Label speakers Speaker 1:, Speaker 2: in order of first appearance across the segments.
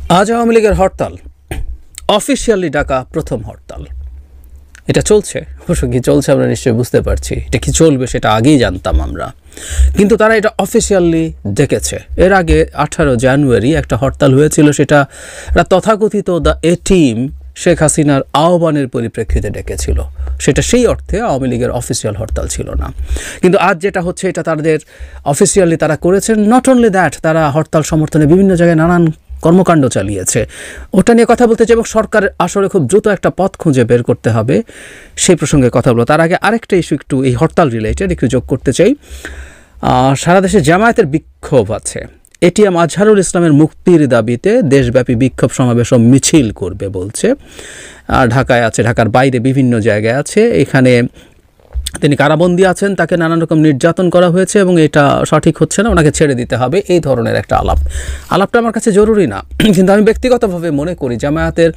Speaker 1: আজ আওয়ামী লীগের হরতাল, অফিসিয়ালি ডাকা প্রথম হরতাল। এটা চলছে, অবশ্য কি চলছে আমরা নিশ্চয়ই বুঝতে পারছি। এটা কি চলবে সেটা আগেই জানতাম আমরা, কিন্তু তারা এটা অফিসিয়ালি ডেকেছে। এর আগে 18 জানুয়ারি একটা হরতাল হয়েছিল, সেটা তথাকথিত দ্য এ টিম শেখ হাসিনার আহ্বানের পরিপ্রেক্ষিতে ডেকেছিল। সেটা সেই অর্থে আওয়ামী লীগের অফিসিয়াল হরতাল ছিল না। কিন্তু আজ যেটা হচ্ছে এটা তাদের অফিসিয়ালি তারা করেছেন। নট অনলি দ্যাট, তারা হরতাল সমর্থনে বিভিন্ন জায়গায় নানান কর্মকাণ্ড চালিয়েছে। ওটা নিয়ে কথা বলতে চাই এবং সরকারের আসলে খুব দ্রুত একটা পথ খুঁজে বের করতে হবে, সেই প্রসঙ্গে কথা বলবো। তার আগে আরেকটা ইস্যু একটু এই হরতাল রিলেটেড একটু যোগ করতে চাই। সারা দেশে জামায়াতের বিক্ষোভ আছে। এটিএম আজহারুল ইসলামের মুক্তির দাবিতে দেশব্যাপী বিক্ষোভ সমাবেশ ও মিছিল করবে বলছে। ঢাকায় আছে, ঢাকার বাইরে বিভিন্ন জায়গায় আছে। এখানে তিনি কারাবন্দী আছেন, তাকে নানান রকম নির্যাতন করা হয়েছে এবং এটা সঠিক হচ্ছে না, ওনাকে ছেড়ে দিতে হবে, এই ধরনের একটা আলাপটা আমার কাছে জরুরি না, কিন্তু আমি ব্যক্তিগতভাবে মনে করি জামায়াতের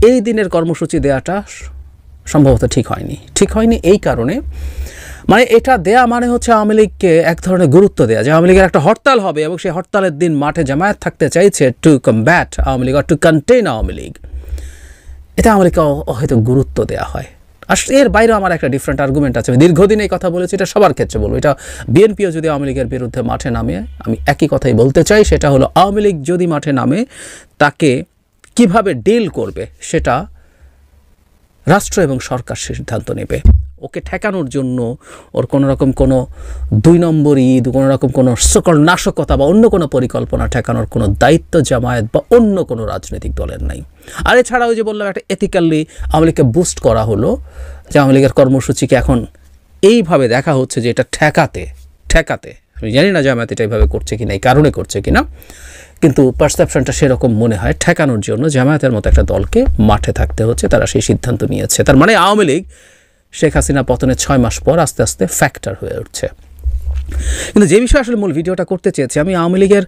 Speaker 1: এই দিনের কর্মসূচি দেওয়াটা সম্ভবত ঠিক হয়নি। এই কারণে, মানে এটা দেয়া মানে হচ্ছে আওয়ামী লীগকে এক ধরনের গুরুত্ব দেওয়া, যে আওয়ামী লীগের একটা হরতাল হবে এবং সেই হরতালের দিন মাঠে জামায়াত থাকতে চাইছে to combat Awami League, to contain Awami League. এটা আওয়ামী লীগকে হয়তো গুরুত্ব দেওয়া হয়। আর এর বাইরেও আমার একটা ডিফারেন্ট আর্গুমেন্ট আছে। আমি দীর্ঘদিন এই কথা বলেছি, এটা সবার ক্ষেত্রে বলবো। এটা বিএনপিও যদি আওয়ামী লীগের বিরুদ্ধে মাঠে নামে, আমি একই কথাই বলতে চাই, সেটা হলো আওয়ামী লীগ যদি মাঠে নামে তাকে কিভাবে ডিল করবে সেটা রাষ্ট্র এবং সরকার সিদ্ধান্ত নেবে। ওকে ঠেকানোর জন্য ওর কোনোরকম কোনো 2 নম্বরই কোনোরকম কোনো সকল নাশকতা বা অন্য কোনো পরিকল্পনা ঠেকানোর কোনো দায়িত্ব জামায়াত বা অন্য কোনো রাজনৈতিক দলের নাই। আর এছাড়াও যে বললাম, একটা এথিক্যালি আওয়ামী লীগকে বুস্ট করা হলো, যে আওয়ামী লীগের কর্মসূচিকে এখন এইভাবে দেখা হচ্ছে যে এটা ঠেকাতে আমি জানি না জামায়াত এটা এইভাবে করছে কিনা, এই কারণে করছে কিনা, কিন্তু পারসেপশনটা সেরকম মনে হয়। ঠেকানোর জন্য জামায়াতের মতো একটা দলকে মাঠে থাকতে হচ্ছে, তারা সেই সিদ্ধান্ত নিয়েছে। তার মানে আওয়ামী লীগ শেখ হাসিনা পতনের 6 মাস পর আস্তে আস্তে ফ্যাক্টর হয়ে উঠছে। কিন্তু যে বিষয়ে আসলে মূল ভিডিওটা করতে চেয়েছি, আমি আওয়ামী লীগের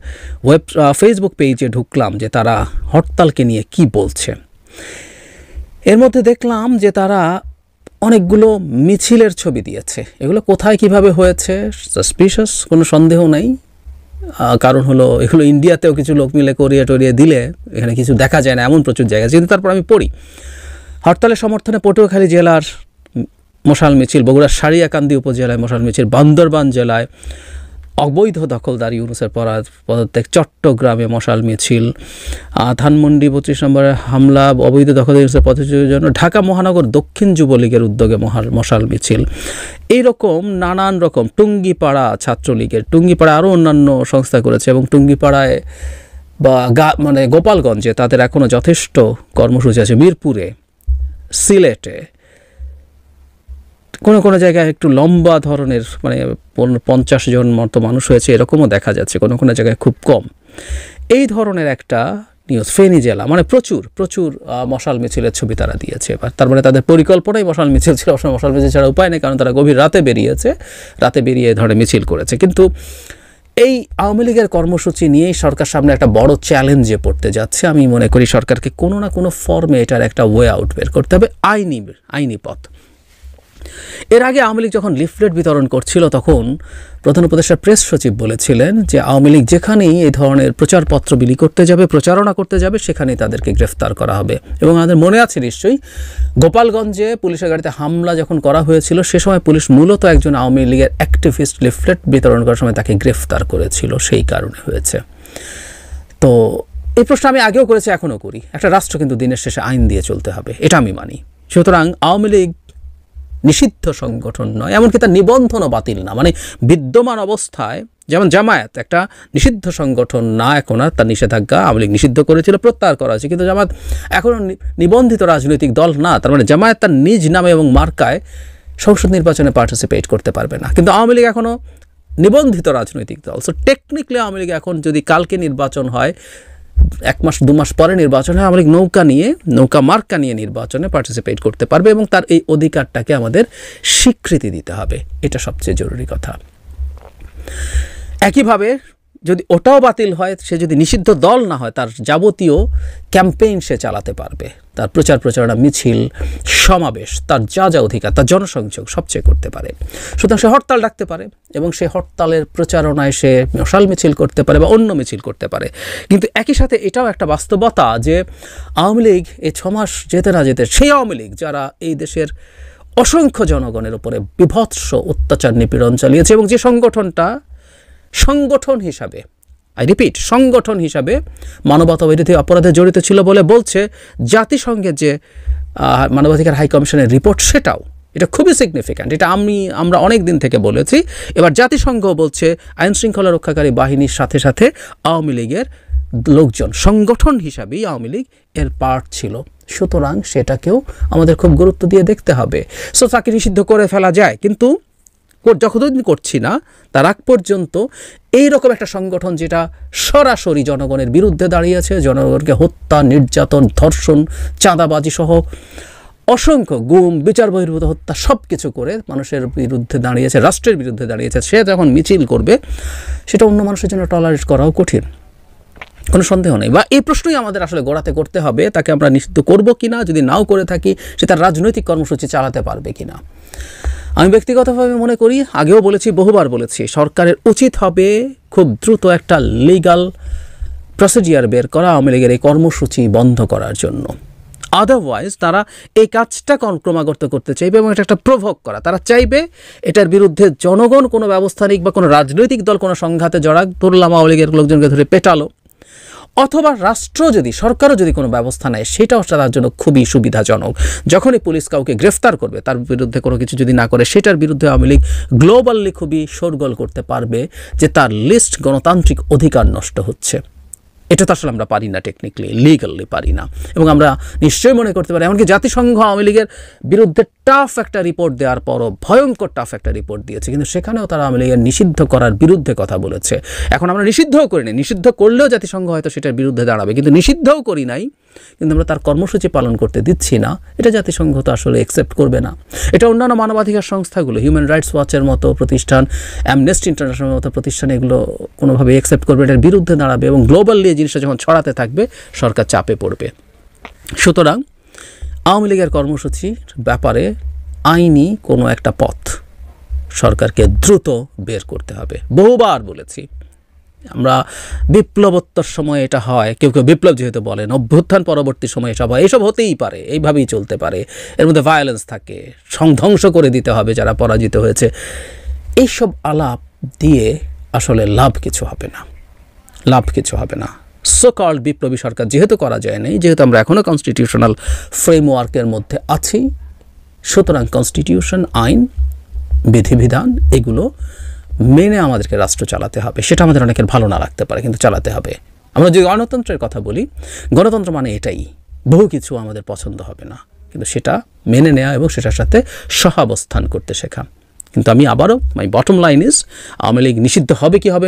Speaker 1: ফেসবুক পেজে ঢুকলাম যে তারা হরতালকে নিয়ে কি বলছে। এর মধ্যে দেখলাম যে তারা অনেকগুলো মিছিলের ছবি দিয়েছে। এগুলো কোথায় কিভাবে হয়েছে সাসপিশাস, কোনো সন্দেহ নাই। কারণ হলো এগুলো ইন্ডিয়াতেও কিছু লোক মিলে করিয়ে টরিয়ে দিলে এখানে কিছু দেখা যায় না, এমন প্রচুর জায়গা। কিন্তু তারপর আমি পড়ি হরতালের সমর্থনে পটুয়াখালী জেলার মশাল মিছিল, বগুড়ার সারিয়াকান্দি উপজেলায় মশাল মিছিল, বান্দরবান জেলায় অবৈধ দখলদারি ইউনুসের পদত্যাগ, চট্টগ্রামে মশাল মিছিল, ধানমন্ডি 25 নম্বরে হামলা, অবৈধ দখলদারি ইউনুসের পদত্যাগের জন্য ঢাকা মহানগর দক্ষিণ যুবলীগের উদ্যোগে মশাল মিছিল। এইরকম নানান রকম, টুঙ্গিপাড়া ছাত্রলীগের, টুঙ্গিপাড়া আরও অন্যান্য সংস্থা করেছে এবং টুঙ্গিপাড়ায় বা মানে গোপালগঞ্জে তাদের এখনও যথেষ্ট কর্মসূচি আছে, মিরপুরে, সিলেটে, কোনো জায়গায় একটু লম্বা ধরনের, মানে 50 জন মতো মানুষ হয়েছে এরকমও দেখা যাচ্ছে, কোনো জায়গায় খুব কম। এই ধরনের একটা নিউজ। ফেনী জেলা, মানে প্রচুর মশাল মিছিলের ছবি তারা দিয়েছে। তার মানে তাদের পরিকল্পনাই মশাল মিছিল ছিল। অবশ্যই মশাল মিছিল ছাড়া উপায় নেই, কারণ তারা গভীর রাতে বেরিয়ে এ ধরনের মিছিল করেছে। কিন্তু এই আওয়ামী লীগের কর্মসূচি নিয়েই সরকার সামনে একটা বড় চ্যালেঞ্জে পড়তে যাচ্ছে। আমি মনে করি সরকারকে কোনো না কোনো ফর্মে এটার একটা ওয়ে আউট বের করতে হবে, আইনি পথ। এর আগে আওয়ামী লীগ যখন লিফলেট বিতরণ করছিল, তখন প্রধান উপদেষ্টা প্রেস সচিব বলেছিলেন যে আওয়ামী লীগ যেখানেই এই ধরনের প্রচারপত্র বিলি করতে যাবে, প্রচারণা করতে যাবে, সেখানেই তাদেরকে গ্রেফতার করা হবে। এবং আমাদের মনে আছে নিশ্চয়ই, গোপালগঞ্জে পুলিশের গাড়িতে হামলা যখন করা হয়েছিল, সে সময় পুলিশ মূলত একজন আওয়ামী লীগের অ্যাক্টিভিস্ট লিফলেট বিতরণ করার সময় তাকে গ্রেফতার করেছিল, সেই কারণে হয়েছে। তো এই প্রশ্ন আমি আগেও করেছি, এখনও করি। একটা রাষ্ট্র কিন্তু দিনের শেষে আইন দিয়ে চলতে হবে, এটা আমি মানি। সুতরাং আওয়ামী লীগ নিষিদ্ধ সংগঠন নয়, এমনকি তার নিবন্ধনও বাতিল না। মানে বিদ্যমান অবস্থায় যেমন জামায়াত একটা নিষিদ্ধ সংগঠন না, এখন আর তার নিষেধাজ্ঞা আওয়ামী লীগ নিষিদ্ধ করেছিল, প্রত্যাহার করা হয়েছে, কিন্তু জামায়াত এখনও নিবন্ধিত রাজনৈতিক দল না। তার মানে জামায়াত তার নিজ নামে এবং মার্কায় সংসদ নির্বাচনে পার্টিসিপেট করতে পারবে না। কিন্তু আওয়ামী লীগ এখনও নিবন্ধিত রাজনৈতিক দল। সো টেকনিক্যালি আওয়ামী লীগ এখন যদি কালকে নির্বাচন হয়, 1 মাস 2 মাস পরে নির্বাচন হয়, আওয়ামী লীগ নৌকা মার্কা নিয়ে নির্বাচনে পার্টিসিপেট করতে পারবে এবং তার এই অধিকারটাকে আমাদের স্বীকৃতি দিতে হবে, এটা সবচেয়ে জরুরি কথা। একইভাবে যদি ওটাও বাতিল হয়, সে যদি নিষিদ্ধ দল না হয়, তার যাবতীয় ক্যাম্পেইন সে চালাতে পারবে, তার প্রচার প্রচারণা, মিছিল, সমাবেশ, তার যা যা অধিকার, তার জনসংযোগ সবচেয়ে করতে পারে। সুতরাং সে হরতাল ডাকতে পারে এবং সে হরতালের প্রচারণায় সে মশাল মিছিল করতে পারে বা অন্য মিছিল করতে পারে। কিন্তু একই সাথে এটাও একটা বাস্তবতা যে আওয়ামী লীগ এই 6 মাস যেতে না যেতে, সেই আওয়ামী লীগ যারা এই দেশের অসংখ্য জনগণের উপরে বিভৎস অত্যাচার নিপীড়ন চালিয়েছে এবং যে সংগঠনটা সংগঠন হিসাবে, আই রিপিট, সংগঠন হিসাবে মানবতা বিরোধী অপরাধে জড়িত ছিল বলে বলছে জাতিসংঘের যে মানবাধিকার হাই কমিশনের রিপোর্ট, সেটাও এটা খুবই সিগনিফিক্যান্ট। এটা আমরা অনেক দিন থেকে বলেছি। এবার জাতিসংঘ বলছে আইন শৃঙ্খলা রক্ষাকারী বাহিনীর সাথে সাথে আওয়ামী লীগের লোকজন সংগঠন হিসাবেই আওয়ামী লীগ এর পার্ট ছিল। সুতরাং সেটাকেও আমাদের খুব গুরুত্ব দিয়ে দেখতে হবে। সো তাকে নিষিদ্ধ করে ফেলা যায়, কিন্তু যতদিন করছি না তার আগ পর্যন্ত এইরকম একটা সংগঠন যেটা সরাসরি জনগণের বিরুদ্ধে দাঁড়িয়েছে, জনগণকে হত্যা, নির্যাতন, ধর্ষণ, চাঁদাবাজি সহ অসংখ্য গুম, বিচার বহির্ভূত হত্যা সব কিছু করে মানুষের বিরুদ্ধে দাঁড়িয়েছে, রাষ্ট্রের বিরুদ্ধে দাঁড়িয়েছে, সে যখন মিছিল করবে সেটা অন্য মানুষের জন্য টলারেট করাও কঠিন, কোনো সন্দেহ নেই। বা এই প্রশ্নই আমাদের আসলে গোড়াতে করতে হবে, তাকে আমরা নিষিদ্ধ করব কিনা, যদি নাও করে থাকি সে তার রাজনৈতিক কর্মসূচি চালাতে পারবে কিনা। আমি ব্যক্তিগতভাবে মনে করি, আগেও বলেছি, বহুবার বলেছি, সরকারের উচিত হবে খুব দ্রুত একটা লিগ্যাল প্রসিডিয়ার বের করা আওয়ামী লীগের এই কর্মসূচি বন্ধ করার জন্য। আদারওয়াইজ তারা এই কাজটা ক্রমাগত করতে চাইবে এবং এটা একটা প্রভোগ করা, তারা চাইবে এটার বিরুদ্ধে জনগণ কোনো ব্যবস্থা নিক বা কোনো রাজনৈতিক দল কোনো সংঘাতে জড়াক, ধরলাম আওয়ামী লীগের লোকজনকে ধরে পেটালো, অথবা রাষ্ট্র যদি, সরকারও যদি কোনো ব্যবস্থা নেয় সেটাও তার জন্য খুবই সুবিধাজনক। যখনই পুলিশ কাউকে গ্রেফতার করবে, তার বিরুদ্ধে কোনো কিছু যদি না করে, সেটার বিরুদ্ধে আওয়ামী লীগ গ্লোবালি খুবই শোরগোল করতে পারবে যে তার লিস্ট গণতান্ত্রিক অধিকার নষ্ট হচ্ছে। এটা তো আসলে আমরা পারি না, টেকনিক্যালি লিগালি পারি না। এবং আমরা নিশ্চয়ই মনে করতে পারি, এমনকি জাতিসংঘ আওয়ামী লীগের বিরুদ্ধে টাফ একটা রিপোর্ট দেওয়ার পরও, ভয়ঙ্কর টাফ একটা রিপোর্ট দিয়েছে, কিন্তু সেখানেও তারা আওয়ামী লীগের নিষিদ্ধ করার বিরুদ্ধে কথা বলেছে। এখন আমরা নিষিদ্ধও করিনি, নিষিদ্ধ করলেও জাতিসংঘ হয়তো সেটার বিরুদ্ধে দাঁড়াবে, কিন্তু নিষিদ্ধও করি নাই, কিন্তু আমরা তার কর্মসূচি পালন করতে দিচ্ছি না, এটা জাতিসংঘ তো আসলে অ্যাকসেপ্ট করবে না। এটা অন্যান্য মানবাধিকার সংস্থাগুলো, হিউম্যান রাইটস ওয়াচের মতো প্রতিষ্ঠান, অ্যামনেস্টি ইন্টারন্যাশনালের মতো প্রতিষ্ঠান, এগুলো কোনোভাবে অ্যাকসেপ্ট করবে, এটার বিরুদ্ধে দাঁড়াবে এবং গ্লোবালি এই জিনিসটা যখন ছড়াতে থাকবে সরকার চাপে পড়বে। সুতরাং আওয়ামী লীগের কর্মসূচির ব্যাপারে আইনি কোনো একটা পথ সরকারকে দ্রুত বের করতে হবে। বহুবার বলেছি আমরা, বিপ্লবোত্তর সময় এটা হয়, কেউ কেউ বিপ্লব যেহেতু বলেন, অভ্যুত্থান পরবর্তী সময় এসব হয়, এসব হতেই পারে, এইভাবেই চলতে পারে, এর মধ্যে ভায়োলেন্স থাকে, ধ্বংস করে দিতে হবে যারা পরাজিত হয়েছে। এইসব আলাপ দিয়ে আসলে লাভ কিছু হবে না, লাভ কিছু হবে না। সো কল্ড বিপ্লবী সরকার যেহেতু করা যায় নাই, যেহেতু আমরা এখনও কনস্টিটিউশনাল ফ্রেমওয়ার্কের মধ্যে আছি, সুতরাং কনস্টিটিউশন, আইন, বিধিবিধান এগুলো মেনে আমাদেরকে রাষ্ট্র চালাতে হবে। সেটা আমাদের অনেকের ভালো না লাগতে পারে, কিন্তু চালাতে হবে। আমরা যদি গণতন্ত্রের কথা বলি, গণতন্ত্র মানে এটাই, বহু কিছু আমাদের পছন্দ হবে না, কিন্তু সেটা মেনে নেওয়া এবং সেটার সাথে সহাবস্থান করতে শেখা। কিন্তু আমি আবারও, my bottom line is, Awami League নিষিদ্ধ হবে কি হবে